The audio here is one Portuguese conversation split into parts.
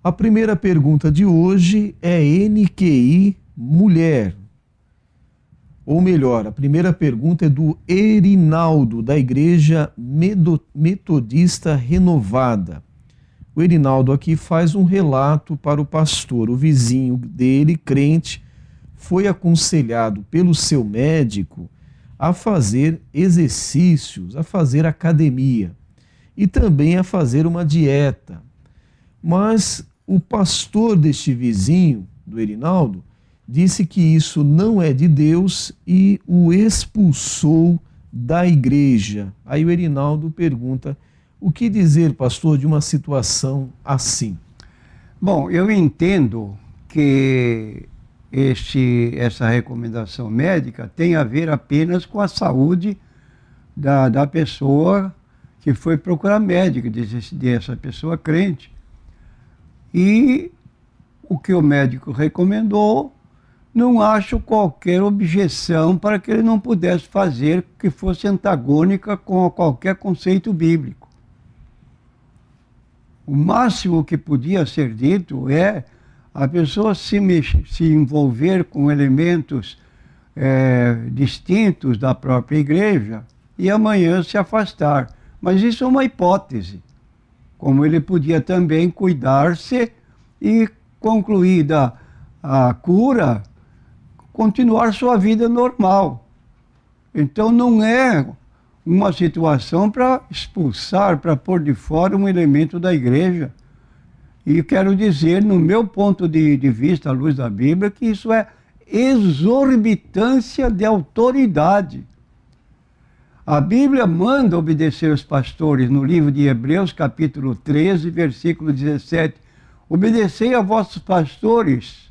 A primeira pergunta de hoje é NQI Mulher. Ou melhor, a primeira pergunta é do Erinaldo, da Igreja Metodista Renovada. O Erinaldo aqui faz um relato para o pastor. O vizinho dele, crente, foi aconselhado pelo seu médico a fazer exercícios, a fazer academia e também a fazer uma dieta. Mas o pastor deste vizinho, do Erinaldo, disse que isso não é de Deus e o expulsou da igreja. Aí o Erinaldo pergunta: o que dizer, pastor, de uma situação assim? Bom, eu entendo que essa recomendação médica tem a ver apenas com a saúde da pessoa que foi procurar médico, dessa pessoa crente. E o que o médico recomendou, não acho qualquer objeção para que ele não pudesse fazer que fosse antagônica com qualquer conceito bíblico. O máximo que podia ser dito é a pessoa se envolver com elementos distintos da própria igreja e amanhã se afastar. Mas isso é uma hipótese. Como ele podia também cuidar-se e, concluída a cura, continuar sua vida normal. Então não é uma situação para expulsar, para pôr de fora um elemento da igreja. E quero dizer, no meu ponto de vista, à luz da Bíblia, que isso é exorbitância de autoridade. A Bíblia manda obedecer os pastores no livro de Hebreus, capítulo 13, versículo 17. Obedecei a vossos pastores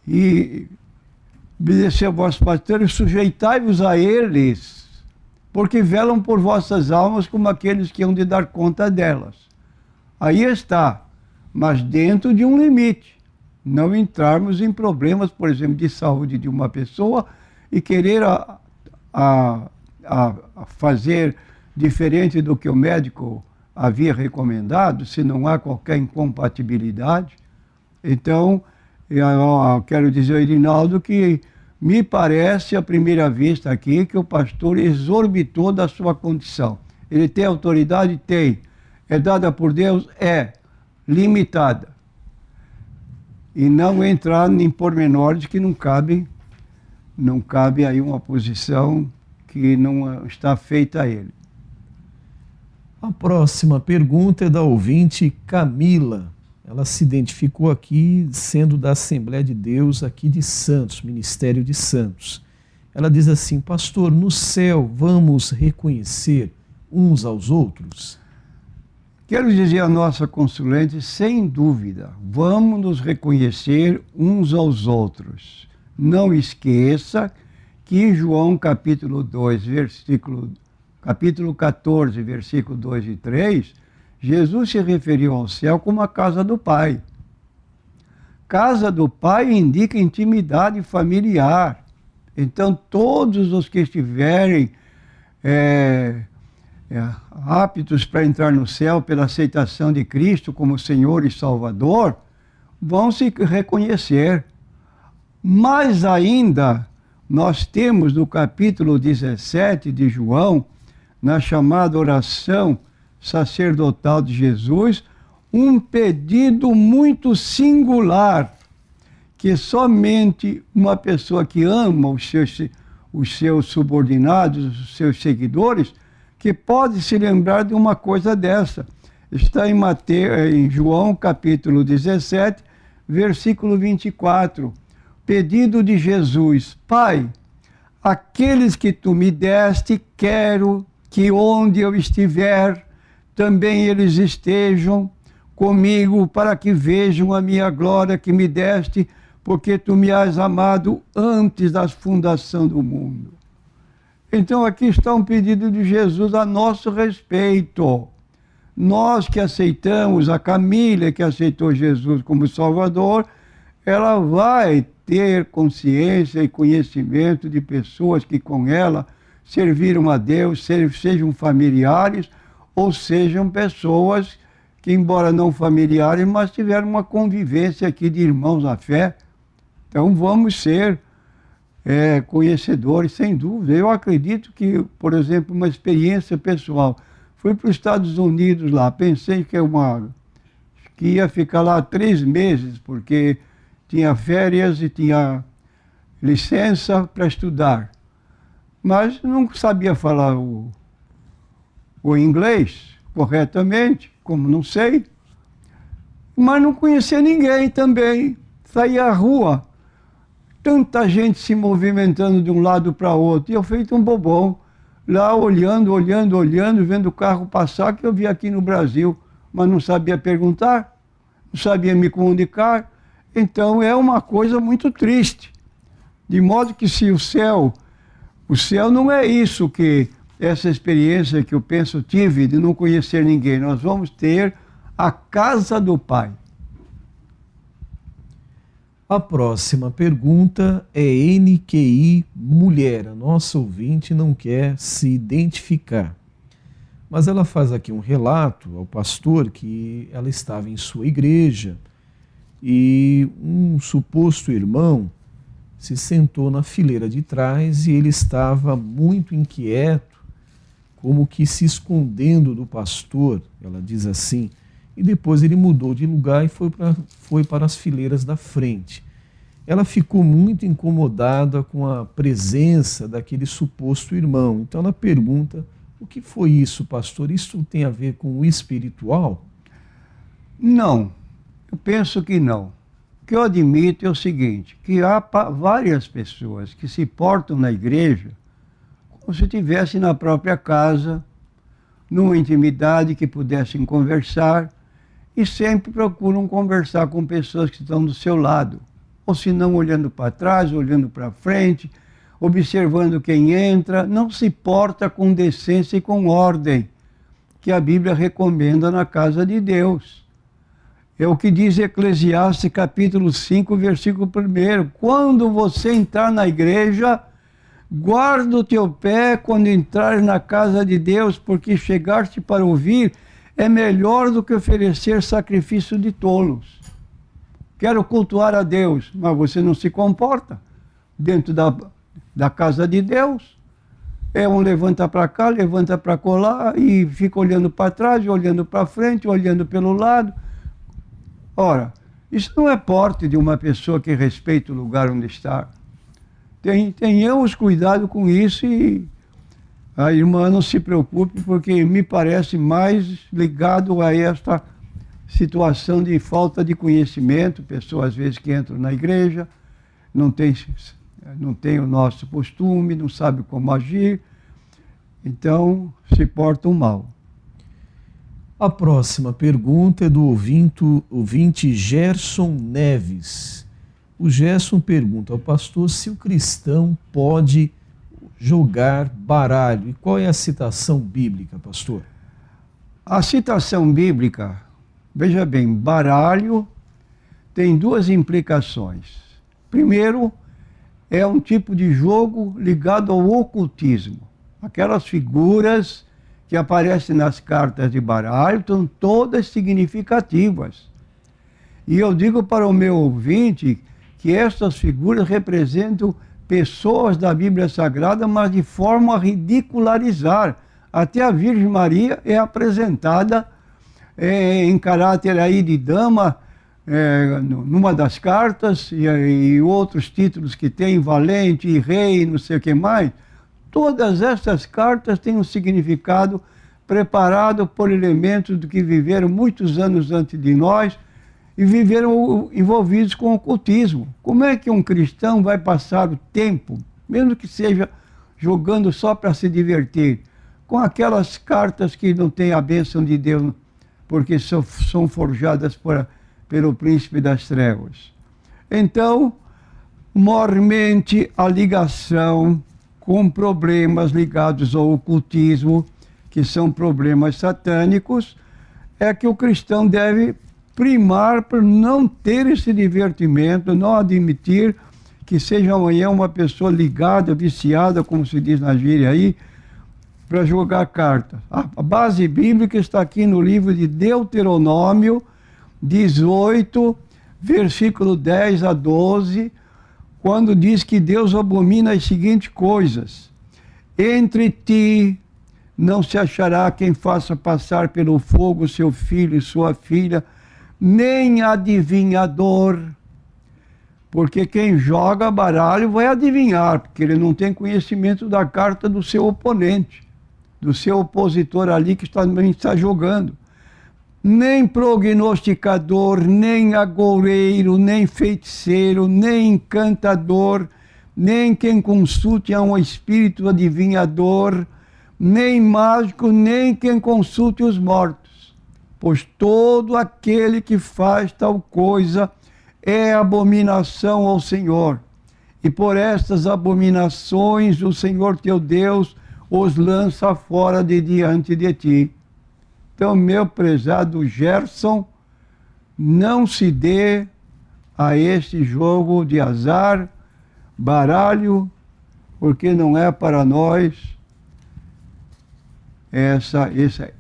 e obedecei a vossos pastores, sujeitai-vos a eles, porque velam por vossas almas como aqueles que hão de dar conta delas. Aí está, mas dentro de um limite. Não entrarmos em problemas, por exemplo, de saúde de uma pessoa e querer a fazer diferente do que o médico havia recomendado, se não há qualquer incompatibilidade. Então, eu quero dizer ao Erinaldo que me parece, à primeira vista aqui, que o pastor exorbitou da sua condição. Ele tem autoridade? Tem. É dada por Deus? É. Limitada. E não entrar em pormenores que não cabe aí uma posição que não está feita a ele. A próxima pergunta é da ouvinte Camila. Ela se identificou aqui sendo da Assembleia de Deus aqui de Santos, Ministério de Santos. Ela diz assim: pastor, no céu vamos reconhecer uns aos outros? Quero dizer à nossa consulente, sem dúvida, vamos nos reconhecer uns aos outros. Não esqueça que em João capítulo 14, versículo 2 e 3, Jesus se referiu ao céu como a casa do Pai. Casa do Pai indica intimidade familiar. Então, todos os que estiverem aptos para entrar no céu pela aceitação de Cristo como Senhor e Salvador, vão se reconhecer. Mais ainda, nós temos no capítulo 17 de João, na chamada oração sacerdotal de Jesus, um pedido muito singular, que somente uma pessoa que ama os seus subordinados, os seus seguidores, que pode se lembrar de uma coisa dessa. Está em João capítulo 17, versículo 24. Pedido de Jesus: Pai, aqueles que tu me deste, quero que onde eu estiver, também eles estejam comigo, para que vejam a minha glória que me deste, porque tu me has amado antes da fundação do mundo. Então aqui está um pedido de Jesus a nosso respeito. Nós que aceitamos, a Camila que aceitou Jesus como Salvador, ela vai ter consciência e conhecimento de pessoas que com ela serviram a Deus, sejam familiares ou sejam pessoas que embora não familiares, mas tiveram uma convivência aqui de irmãos na fé. Então vamos ser conhecedores, sem dúvida. Eu acredito que, por exemplo, uma experiência pessoal. Fui para os Estados Unidos lá, pensei que ia ficar lá 3 meses, porque tinha férias e tinha licença para estudar. Mas não sabia falar o inglês corretamente, como não sei. Mas não conhecia ninguém também. Saía à rua, tanta gente se movimentando de um lado para outro, e eu feito um bobão, lá olhando, vendo o carro passar, que eu vi aqui no Brasil, mas não sabia perguntar, não sabia me comunicar. Então é uma coisa muito triste. De modo que se o céu não é isso, que essa experiência que eu tive de não conhecer ninguém. Nós vamos ter a casa do Pai. A próxima pergunta é NQI Mulher. A nossa ouvinte não quer se identificar. Mas ela faz aqui um relato ao pastor que ela estava em sua igreja e um suposto irmão se sentou na fileira de trás e ele estava muito inquieto, como que se escondendo do pastor, ela diz assim. E depois ele mudou de lugar e foi para as fileiras da frente. Ela ficou muito incomodada com a presença daquele suposto irmão. Então ela pergunta, o que foi isso, pastor? Isso tem a ver com o espiritual? Não, eu penso que não. O que eu admito é o seguinte, que há várias pessoas que se portam na igreja como se estivessem na própria casa, numa intimidade que pudessem conversar, e sempre procuram conversar com pessoas que estão do seu lado, ou se não olhando para trás, olhando para frente, observando quem entra, não se porta com decência e com ordem, que a Bíblia recomenda na casa de Deus. É o que diz Eclesiastes capítulo 5, versículo 1. Quando você entrar na igreja, guarda o teu pé quando entrar na casa de Deus, porque chegar-te para ouvir é melhor do que oferecer sacrifício de tolos. Quero cultuar a Deus, mas você não se comporta dentro da casa de Deus. É um levanta para cá, levanta para colar e fica olhando para trás, olhando para frente, olhando pelo lado. Ora, isso não é porte de uma pessoa que respeita o lugar onde está. Tenhamos cuidado com isso e a irmã não se preocupe, porque me parece mais ligado a esta situação de falta de conhecimento. Pessoas, às vezes, que entram na igreja, não tem o nosso costume, não sabe como agir, então se portam mal. A próxima pergunta é do ouvinte Gerson Neves. O Gerson pergunta ao pastor se o cristão pode jogar baralho. E qual é a citação bíblica, pastor? A citação bíblica, veja bem, baralho tem 2 implicações. Primeiro, é um tipo de jogo ligado ao ocultismo. Aquelas figuras que aparecem nas cartas de baralho estão todas significativas. E eu digo para o meu ouvinte que estas figuras representam pessoas da Bíblia Sagrada, mas de forma a ridicularizar. Até a Virgem Maria é apresentada em caráter aí de dama, numa das cartas, e outros títulos que tem, valente, e rei, não sei o que mais. Todas essas cartas têm um significado preparado por elementos do que viveram muitos anos antes de nós e viveram envolvidos com o ocultismo. Como é que um cristão vai passar o tempo, mesmo que seja jogando só para se divertir, com aquelas cartas que não têm a bênção de Deus, porque são forjadas pelo príncipe das trevas? Então, mormente a ligação com problemas ligados ao ocultismo, que são problemas satânicos, é que o cristão deve primar por não ter esse divertimento, não admitir que seja amanhã uma pessoa ligada, viciada, como se diz na gíria aí, para jogar cartas. A base bíblica está aqui no livro de Deuteronômio 18, versículo 10 a 12, quando diz que Deus abomina as seguintes coisas: entre ti não se achará quem faça passar pelo fogo seu filho e sua filha, nem adivinhador. Porque quem joga baralho vai adivinhar, porque ele não tem conhecimento da carta do seu oponente, do seu opositor ali que também está jogando. Nem prognosticador, nem agoureiro, nem feiticeiro, nem encantador, nem quem consulte a um espírito adivinhador, nem mágico, nem quem consulte os mortos. Pois todo aquele que faz tal coisa é abominação ao Senhor. E por estas abominações o Senhor teu Deus os lança fora de diante de ti. Então, meu prezado Gerson, não se dê a este jogo de azar, baralho, porque não é para nós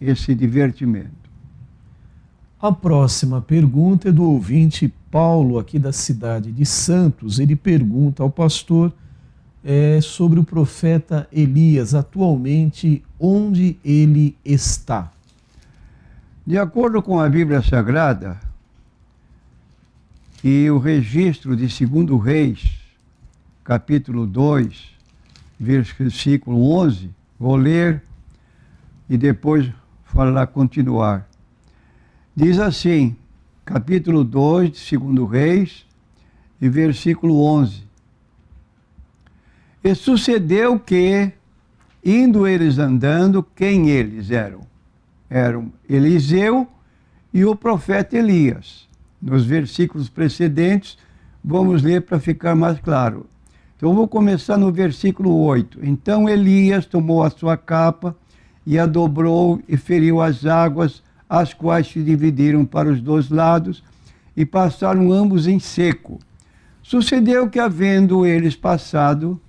esse divertimento. A próxima pergunta é do ouvinte Paulo, aqui da cidade de Santos. Ele pergunta ao pastor sobre o profeta Elias, atualmente, onde ele está. De acordo com a Bíblia Sagrada e o registro de 2 Reis, capítulo 2, versículo 11, vou ler e depois continuar. Diz assim, capítulo 2 de 2 Reis, e versículo 11. E sucedeu que, indo eles andando, quem eles eram? Eram Eliseu e o profeta Elias. Nos versículos precedentes, vamos ler para ficar mais claro. Então, vou começar no versículo 8. Então Elias tomou a sua capa e a dobrou e feriu as águas, as quais se dividiram para os dois lados, e passaram ambos em seco. Sucedeu que, havendo eles passado,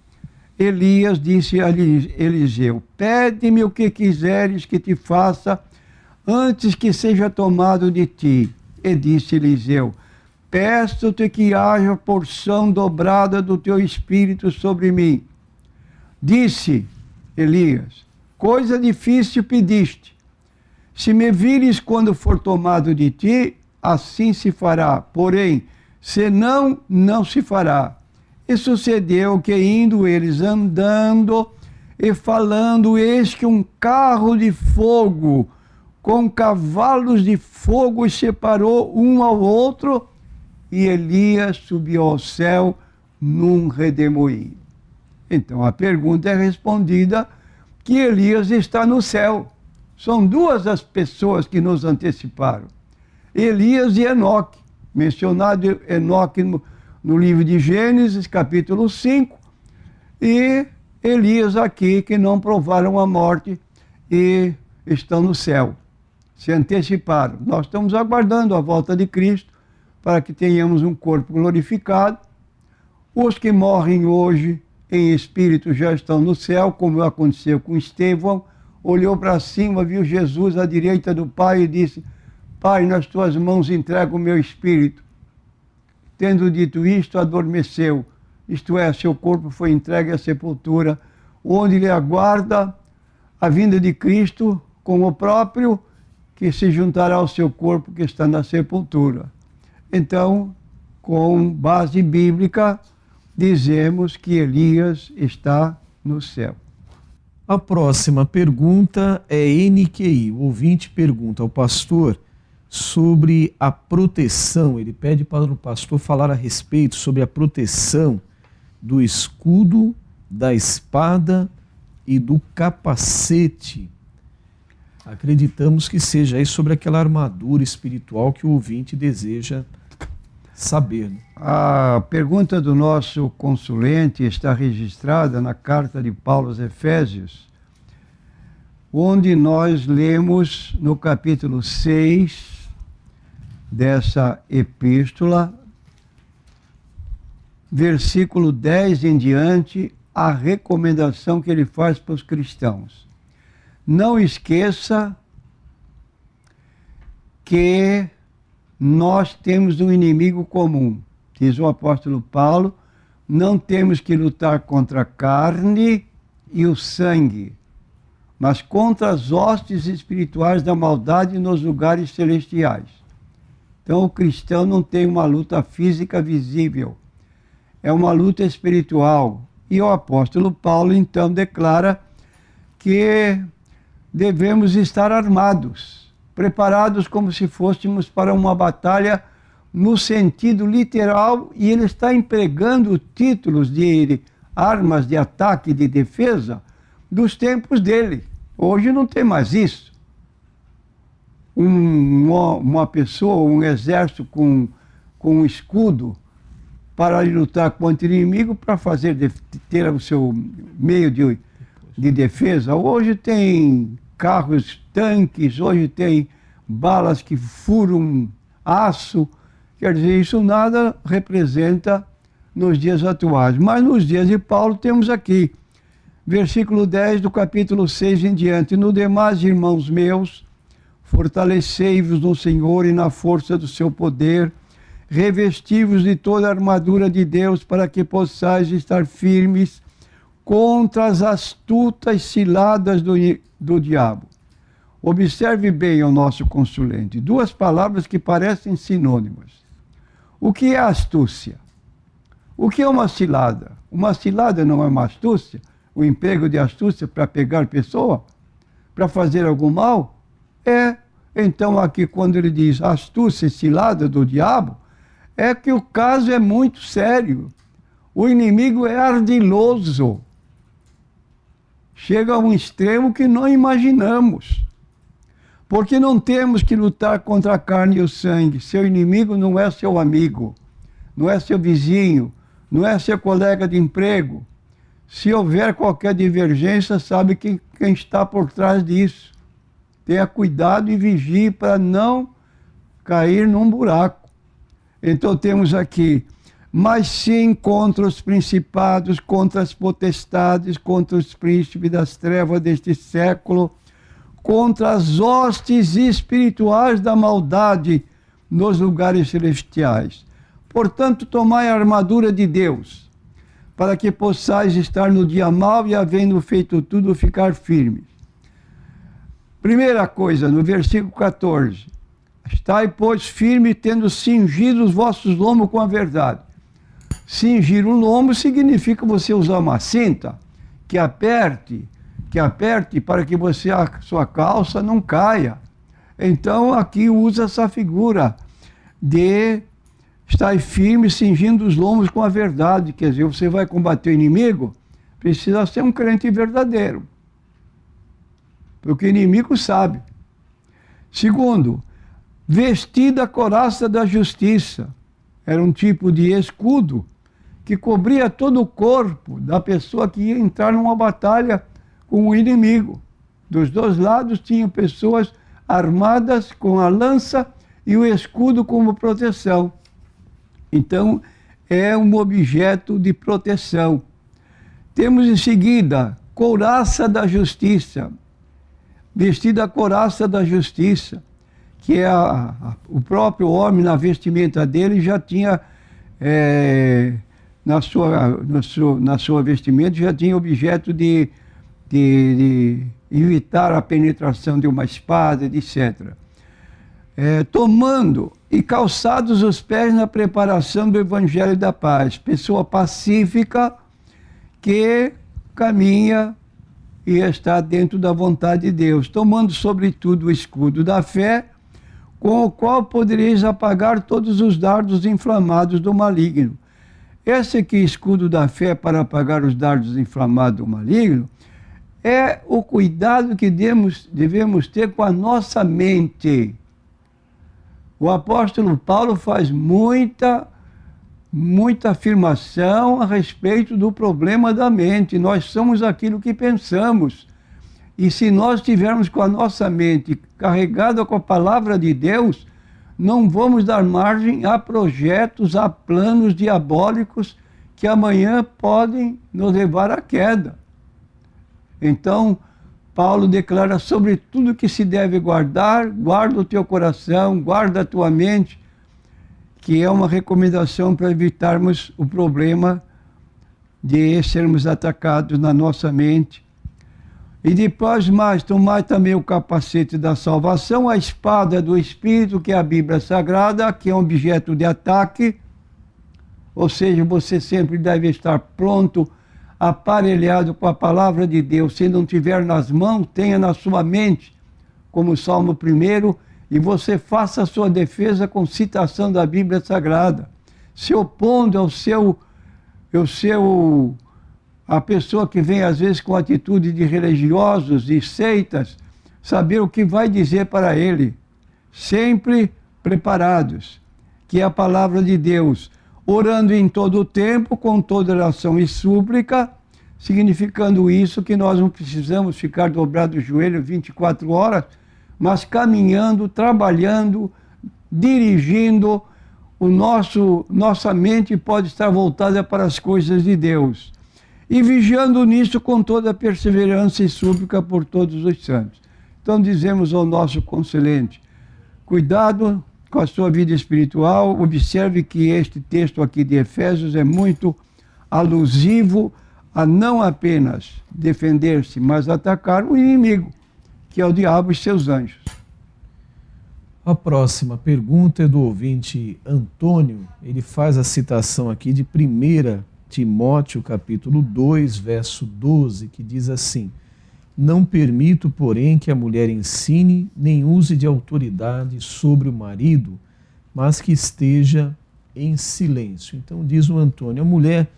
Elias disse a Eliseu: pede-me o que quiseres que te faça, antes que seja tomado de ti. E disse Eliseu: peço-te que haja porção dobrada do teu espírito sobre mim. Disse Elias: coisa difícil pediste. Se me vires quando for tomado de ti, assim se fará. Porém, se não, não se fará. E sucedeu que, indo eles andando e falando, eis que um carro de fogo com cavalos de fogo os separou um ao outro, e Elias subiu ao céu num redemoinho. Então a pergunta é respondida que Elias está no céu. São duas as pessoas que nos anteciparam, Elias e Enoque. Mencionado Enoque no livro de Gênesis, capítulo 5, e Elias aqui, que não provaram a morte e estão no céu. Se anteciparam. Nós estamos aguardando a volta de Cristo para que tenhamos um corpo glorificado. Os que morrem hoje em espírito já estão no céu, como aconteceu com Estevão. Olhou para cima, viu Jesus à direita do Pai e disse: Pai, nas tuas mãos entrego o meu espírito. Tendo dito isto, adormeceu. Isto é, seu corpo foi entregue à sepultura, onde ele aguarda a vinda de Cristo com o próprio, que se juntará ao seu corpo que está na sepultura. Então, com base bíblica, dizemos que Elias está no céu. A próxima pergunta é NQI. O ouvinte pergunta ao pastor sobre a proteção. Ele pede para o pastor falar a respeito sobre a proteção do escudo, da espada e do capacete. Acreditamos que seja aí sobre aquela armadura espiritual que o ouvinte deseja saber. A pergunta do nosso consulente está registrada na carta de Paulo aos Efésios, onde nós lemos no capítulo 6 dessa epístola, versículo 10 em diante, a recomendação que ele faz para os cristãos. não esqueça que nós temos um inimigo comum. Diz o apóstolo Paulo, não temos que lutar contra a carne e o sangue, mas contra as hostes espirituais da maldade nos lugares celestiais. Então o cristão não tem uma luta física visível, é uma luta espiritual. E o apóstolo Paulo então declara que devemos estar armados, preparados como se fôssemos para uma batalha no sentido literal, e ele está empregando títulos de armas de ataque e de defesa dos tempos dele. Hoje não tem mais isso. Uma pessoa, um exército com um escudo para lutar contra o inimigo, para ter o seu meio de defesa. Hoje tem carros, tanques, hoje tem balas que furam aço. Quer dizer, isso nada representa nos dias atuais. Mas nos dias de Paulo temos aqui, versículo 10 do capítulo 6 em diante. No demais, irmãos meus, fortalecei-vos no Senhor e na força do seu poder, revesti-vos de toda a armadura de Deus, para que possais estar firmes contra as astutas ciladas do diabo. Observe bem o nosso consulente. Duas palavras que parecem sinônimas. O que é astúcia? O que é uma cilada? Uma cilada não é uma astúcia? O emprego de astúcia para pegar pessoa? Para fazer algum mal? É. Então aqui quando ele diz astúcia e cilada do diabo, é que o caso é muito sério. O inimigo é ardiloso. Chega a um extremo que não imaginamos. Porque não temos que lutar contra a carne e o sangue. Seu inimigo não é seu amigo, não é seu vizinho, não é seu colega de emprego. Se houver qualquer divergência, sabe quem está por trás disso. Tenha cuidado e vigie para não cair num buraco. Então temos aqui, mas sim contra os principados, contra as potestades, contra os príncipes das trevas deste século, contra as hostes espirituais da maldade nos lugares celestiais. Portanto, tomai a armadura de Deus, para que possais estar no dia mau e, havendo feito tudo, ficar firmes. Primeira coisa, no versículo 14. Estai, pois, firme, tendo cingido os vossos lombos com a verdade. Cingir o lombo significa você usar uma cinta que aperte para que a sua calça não caia. Então aqui usa essa figura de estar firme, cingindo os lombos com a verdade. Quer dizer, você vai combater o inimigo, precisa ser um crente verdadeiro. Porque o inimigo sabe. Segundo, vestida a couraça da justiça. Era um tipo de escudo que cobria todo o corpo da pessoa que ia entrar numa batalha com o inimigo. Dos dois lados tinham pessoas armadas com a lança e o escudo como proteção. Então, é um objeto de proteção. Temos em seguida, couraça da justiça. Vestida a couraça da justiça, que é o próprio homem, na vestimenta dele, já tinha, na sua vestimenta, já tinha objeto de evitar a penetração de uma espada, etc. Tomando e calçados os pés na preparação do Evangelho da Paz. Pessoa pacífica que caminha e está dentro da vontade de Deus. Tomando sobretudo o escudo da fé, com o qual podereis apagar todos os dardos inflamados do maligno. Esse aqui, escudo da fé para apagar os dardos inflamados do maligno, é o cuidado que devemos ter com a nossa mente. O apóstolo Paulo faz muita afirmação a respeito do problema da mente. Nós somos aquilo que pensamos. E se nós estivermos com a nossa mente carregada com a palavra de Deus, não vamos dar margem a projetos, a planos diabólicos que amanhã podem nos levar à queda. Então, Paulo declara sobre tudo que se deve guardar, guarda o teu coração, guarda a tua mente, que é uma recomendação para evitarmos o problema de sermos atacados na nossa mente. E depois mais, tomai também o capacete da salvação, a espada do Espírito, que é a Bíblia Sagrada, que é um objeto de ataque, ou seja, você sempre deve estar pronto, aparelhado com a palavra de Deus. Se não tiver nas mãos, tenha na sua mente, como o Salmo 1, e você faça a sua defesa com citação da Bíblia Sagrada, se opondo a pessoa que vem às vezes com atitude de religiosos e seitas, saber o que vai dizer para ele, sempre preparados, que é a palavra de Deus, orando em todo o tempo, com toda oração e súplica, significando isso que nós não precisamos ficar dobrados o joelho 24 horas, mas caminhando, trabalhando, dirigindo, nossa mente pode estar voltada para as coisas de Deus. E vigiando nisso com toda perseverança e súplica por todos os santos. Então dizemos ao nosso conselente, cuidado com a sua vida espiritual, observe que este texto aqui de Efésios é muito alusivo a não apenas defender-se, mas atacar o inimigo, que é o diabo e seus anjos. A próxima pergunta é do ouvinte Antônio. Ele faz a citação aqui de 1 Timóteo, capítulo 2, verso 12, que diz assim: não permito, porém, que a mulher ensine nem use de autoridade sobre o marido, mas que esteja em silêncio. Então diz o Antônio, a mulher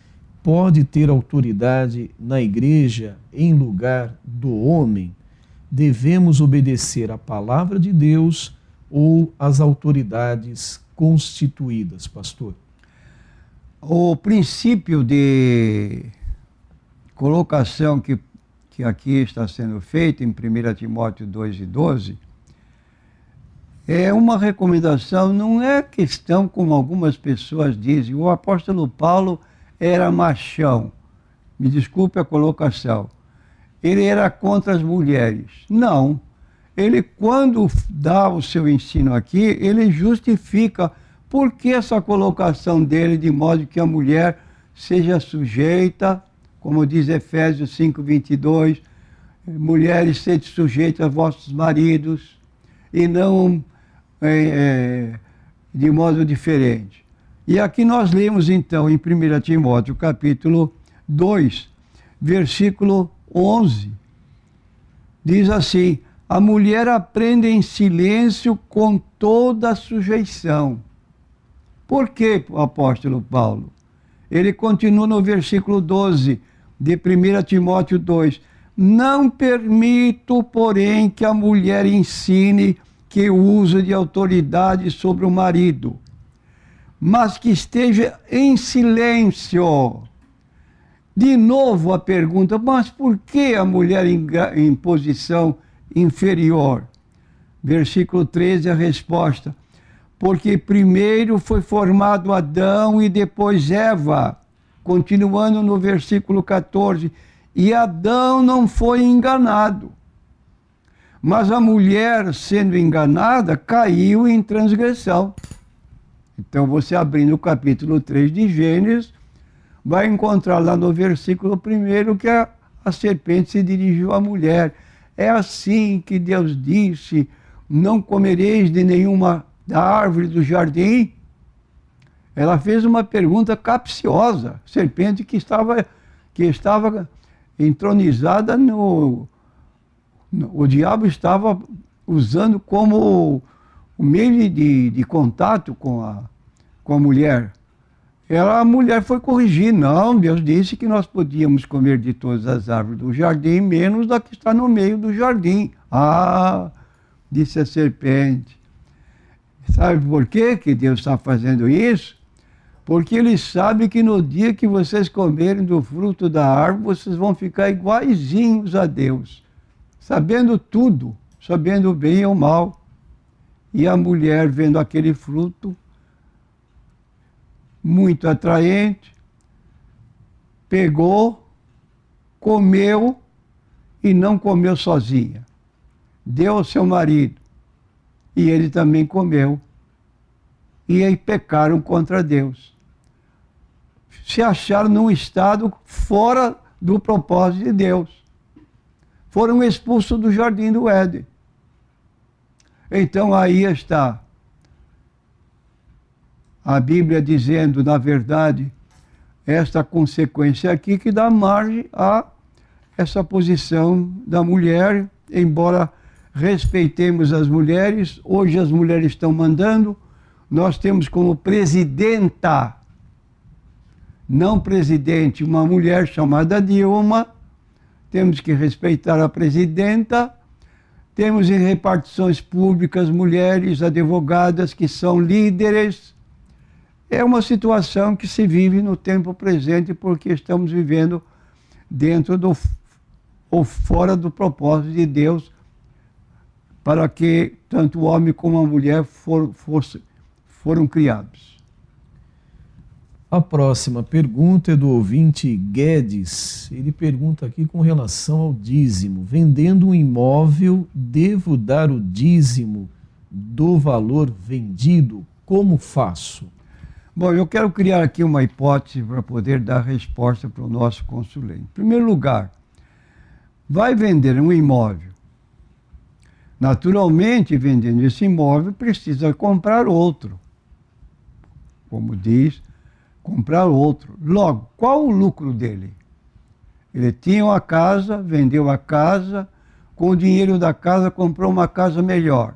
pode ter autoridade na igreja em lugar do homem? Devemos obedecer à palavra de Deus ou às autoridades constituídas, pastor? O princípio de colocação que aqui está sendo feito em 1 Timóteo 2:12 é uma recomendação, não é questão como algumas pessoas dizem, o apóstolo Paulo era machão, me desculpe a colocação, ele era contra as mulheres. Não, ele quando dá o seu ensino aqui, ele justifica por que essa colocação dele, de modo que a mulher seja sujeita, como diz Efésios 5:22, mulheres, sede sujeitas a vossos maridos, e não de modo diferente. E aqui nós lemos então em 1 Timóteo capítulo 2, versículo 11, diz assim, a mulher aprende em silêncio com toda a sujeição. Por que, o apóstolo Paulo? Ele continua no versículo 12 de 1 Timóteo 2. Não permito, porém, que a mulher ensine que o uso de autoridade sobre o marido, mas que esteja em silêncio. De novo a pergunta, mas por que a mulher em posição inferior? Versículo 13, a resposta. Porque primeiro foi formado Adão e depois Eva. Continuando no versículo 14. E Adão não foi enganado. Mas a mulher, sendo enganada, caiu em transgressão. Então você abrindo o capítulo 3 de Gênesis, vai encontrar lá no versículo 1 que a serpente se dirigiu à mulher. É assim que Deus disse, não comereis de nenhuma da árvore do jardim? Ela fez uma pergunta capciosa, serpente que estava entronizada o diabo estava usando como o meio de contato com a mulher. A mulher foi corrigir, não, Deus disse que nós podíamos comer de todas as árvores do jardim, menos da que está no meio do jardim. Ah, disse a serpente. Sabe por quê que Deus está fazendo isso? Porque Ele sabe que no dia que vocês comerem do fruto da árvore, vocês vão ficar iguaizinhos a Deus, sabendo tudo, sabendo o bem e o mal. E a mulher, vendo aquele fruto muito atraente, pegou, comeu e não comeu sozinha. Deu ao seu marido, e ele também comeu. E aí pecaram contra Deus. Se acharam num estado fora do propósito de Deus. Foram expulsos do jardim do Éden. Então aí está a Bíblia dizendo, na verdade, esta consequência aqui que dá margem a essa posição da mulher, embora respeitemos as mulheres, hoje as mulheres estão mandando, nós temos como presidenta, não presidente, uma mulher chamada Dilma, temos que respeitar a presidenta, temos em repartições públicas mulheres advogadas que são líderes. É uma situação que se vive no tempo presente porque estamos vivendo dentro do ou fora do propósito de Deus para que tanto o homem como a mulher foram criados. A próxima pergunta é do ouvinte Guedes. Ele pergunta aqui com relação ao dízimo. Vendendo um imóvel, devo dar o dízimo do valor vendido? Como faço? Bom, eu quero criar aqui uma hipótese para poder dar resposta para o nosso consulente. Em primeiro lugar, vai vender um imóvel. Naturalmente, vendendo esse imóvel, precisa comprar outro. Como diz, comprar outro. Logo, qual o lucro dele? Ele tinha uma casa, vendeu a casa, com o dinheiro da casa comprou uma casa melhor.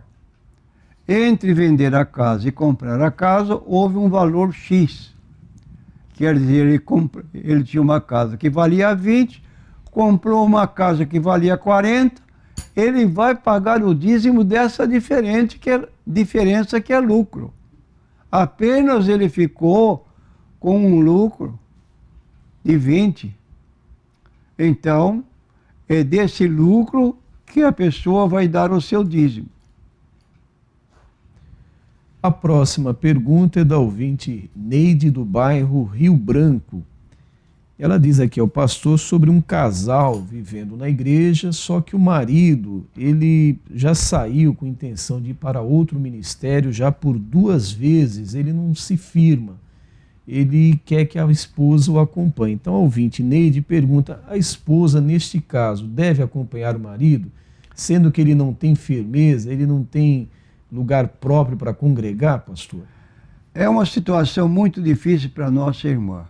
Entre vender a casa e comprar a casa, houve um valor X. Quer dizer, ele tinha uma casa que valia 20, comprou uma casa que valia 40, ele vai pagar o dízimo dessa diferença que é lucro. Apenas ele ficou com um lucro de 20. Então, é desse lucro que a pessoa vai dar o seu dízimo. A próxima pergunta é da ouvinte Neide, do bairro Rio Branco. Ela diz aqui ao pastor sobre um casal vivendo na igreja, só que o marido, ele já saiu com intenção de ir para outro ministério, já por 2 vezes, ele não se firma. Ele quer que a esposa o acompanhe. Então a ouvinte Neide pergunta, a esposa, neste caso, deve acompanhar o marido, sendo que ele não tem firmeza, ele não tem lugar próprio para congregar, pastor? É uma situação muito difícil para nossa irmã.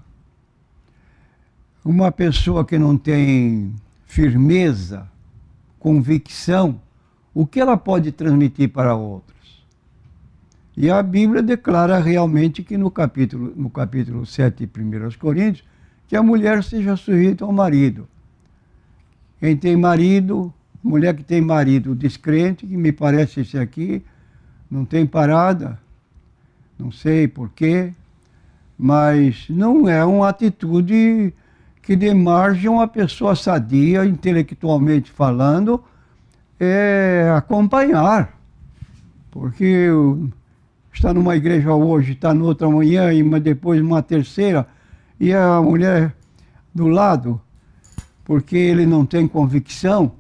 Uma pessoa que não tem firmeza, convicção, o que ela pode transmitir para outros? E a Bíblia declara realmente que no capítulo 7 de 1 Coríntios, que a mulher seja sujeita ao marido. Quem tem marido, mulher que tem marido descrente, que me parece esse aqui, não tem parada, não sei porquê, mas não é uma atitude que dê margem a uma pessoa sadia, intelectualmente falando, acompanhar. Porque está numa igreja hoje, está noutra amanhã, e depois uma terceira, e a mulher do lado, porque ele não tem convicção,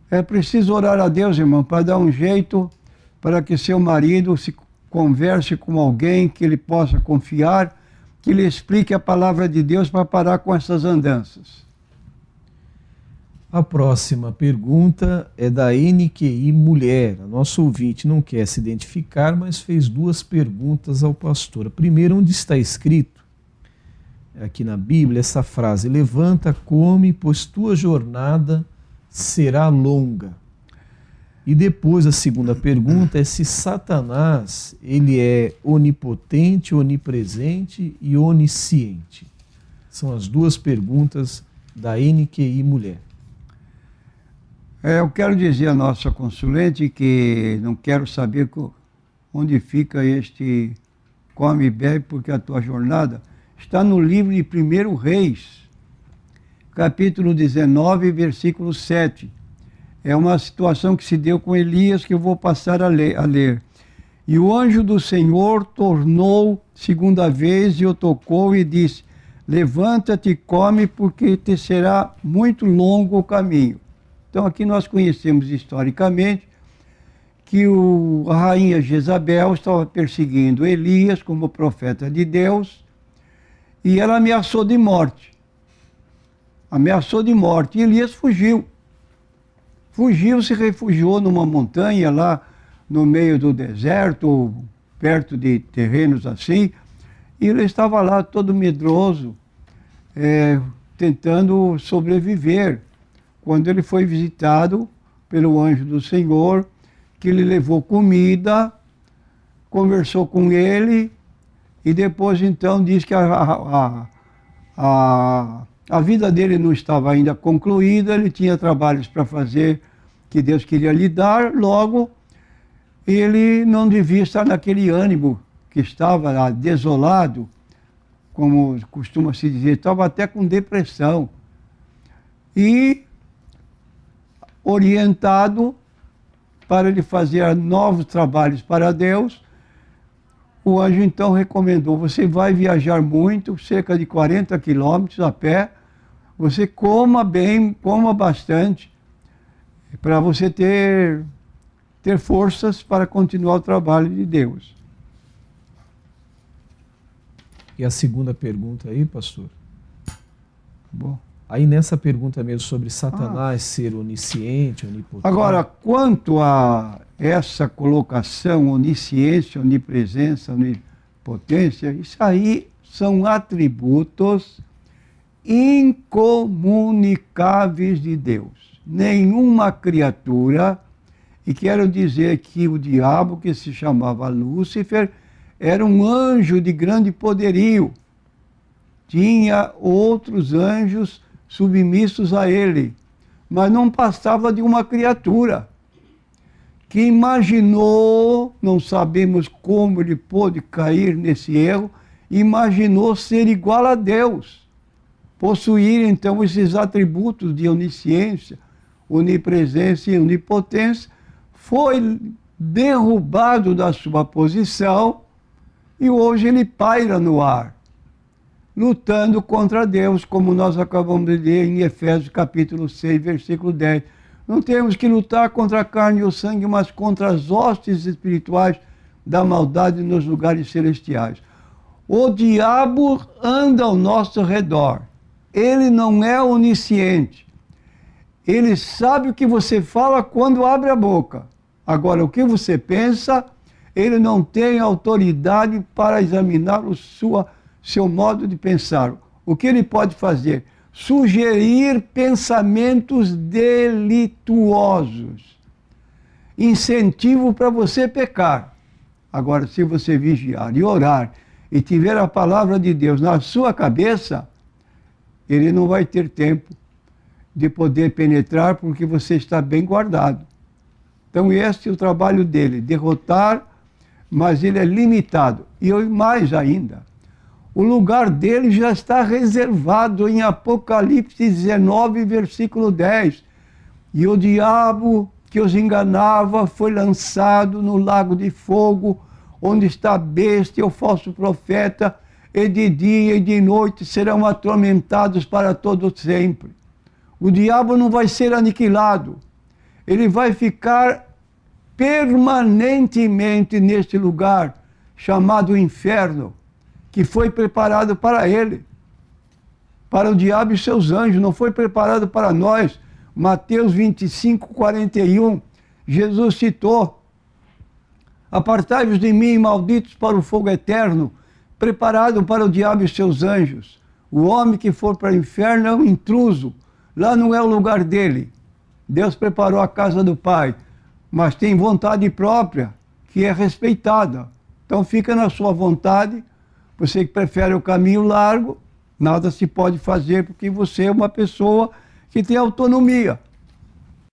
é preciso orar a Deus, irmão, para dar um jeito para que seu marido se converse com alguém que ele possa confiar, que lhe explique a palavra de Deus para parar com essas andanças. A próxima pergunta é da NQI Mulher. A nossa ouvinte não quer se identificar, mas fez 2 perguntas ao pastor. A primeira, onde está escrito, aqui na Bíblia, essa frase, levanta, come, pois tua jornada será longa. E depois a segunda pergunta é se Satanás ele é onipotente, onipresente e onisciente. São as 2 perguntas da NQI Mulher. Eu quero dizer à nossa consulente que não quero saber onde fica este come e bebe, porque a tua jornada está no livro de 1 Reis, capítulo 19, versículo 7. É uma situação que se deu com Elias que eu vou passar a ler. E o anjo do Senhor tornou 2ª vez e o tocou e disse, levanta-te e come, porque te será muito longo o caminho. Então aqui nós conhecemos historicamente que a rainha Jezabel estava perseguindo Elias como profeta de Deus e ela ameaçou de morte. Ameaçou de morte. E Elias fugiu. Fugiu, se refugiou numa montanha lá no meio do deserto, perto de terrenos assim, e ele estava lá todo medroso, tentando sobreviver, quando ele foi visitado pelo anjo do Senhor, que lhe levou comida, conversou com ele, e depois então diz que a vida dele não estava ainda concluída, ele tinha trabalhos para fazer que Deus queria lhe dar, logo ele não devia estar naquele ânimo que estava lá, desolado, como costuma se dizer, estava até com depressão. E orientado para ele fazer novos trabalhos para Deus, o anjo então recomendou: você vai viajar muito, cerca de 40 quilômetros a pé, você coma bem, coma bastante, para você ter forças para continuar o trabalho de Deus. E a segunda pergunta aí, pastor? Bom. Aí nessa pergunta mesmo sobre Satanás ser onisciente, onipotente. Agora, quanto a essa colocação, onisciência, onipresença, onipotência, isso aí são atributos incomunicáveis de Deus. Nenhuma criatura, e quero dizer que o diabo, que se chamava Lúcifer, era um anjo de grande poderio. Tinha outros anjos submissos a ele, mas não passava de uma criatura que imaginou, não sabemos como ele pôde cair nesse erro, imaginou ser igual a Deus, possuir então esses atributos de onisciência, onipresença e onipotência, foi derrubado da sua posição e hoje ele paira no ar, lutando contra Deus, como nós acabamos de ler em Efésios capítulo 6, versículo 10. Não temos que lutar contra a carne e o sangue, mas contra as hostes espirituais da maldade nos lugares celestiais. O diabo anda ao nosso redor. Ele não é onisciente. Ele sabe o que você fala quando abre a boca. Agora, o que você pensa, ele não tem autoridade para examinar seu modo de pensar. O que ele pode fazer? Sugerir pensamentos delituosos. Incentivo para você pecar. Agora, se você vigiar e orar e tiver a palavra de Deus na sua cabeça, ele não vai ter tempo de poder penetrar porque você está bem guardado. Então este é o trabalho dele, derrotar, mas ele é limitado. E mais ainda, o lugar dele já está reservado em Apocalipse 19, versículo 10. E o diabo que os enganava foi lançado no lago de fogo, onde está a besta e o falso profeta, e de dia e de noite serão atormentados para todo sempre. O diabo não vai ser aniquilado. Ele vai ficar permanentemente neste lugar chamado inferno, que foi preparado para ele, para o diabo e seus anjos, não foi preparado para nós. Mateus 25, 41, Jesus citou: apartai-vos de mim, malditos, para o fogo eterno, preparado para o diabo e seus anjos. O homem que for para o inferno é um intruso, lá não é o lugar dele. Deus preparou a casa do Pai, mas tem vontade própria, que é respeitada. Então fica na sua vontade. Você que prefere o caminho largo, nada se pode fazer, porque você é uma pessoa que tem autonomia.